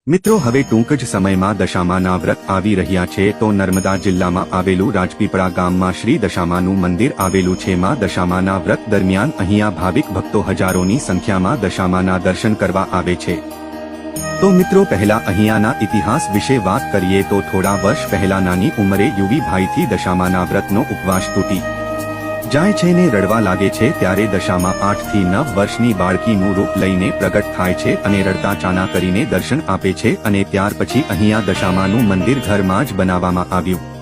મિત્રો હવે ટૂંક જ સમયમાં દશામાના વ્રત આવી રહ્યા છે તો નર્મદા જિલ્લામાં આવેલું રાજપીપળા ગામમાં શ્રી દશામાનું મંદિર આવેલું છે. માં દશામાના વ્રત દરમિયાન અહીંયા ભાવિક ભક્તો હજારોની સંખ્યામાં દશામાના દર્શન કરવા આવે છે. તો મિત્રો પહેલા અહીંયાના ઇતિહાસ વિશે વાત કરીએ તો થોડા વર્ષ પહેલા નાની ઉંમરે યુવી ભાઈથી દશામાના વ્રતનો ઉપવાસ તૂટી જાય છે ને રડવા લાગે છે ત્યારે દશામાં 8 થી 9 વર્ષની બાળકીનું રૂપ લઈને પ્રગટ થાય છે અને રડતા ચાના કરીને દર્શન આપે છે અને ત્યાર પછી અહીંયા દશામાનું મંદિર ઘરમાં જ બનાવવામાં આવ્યું.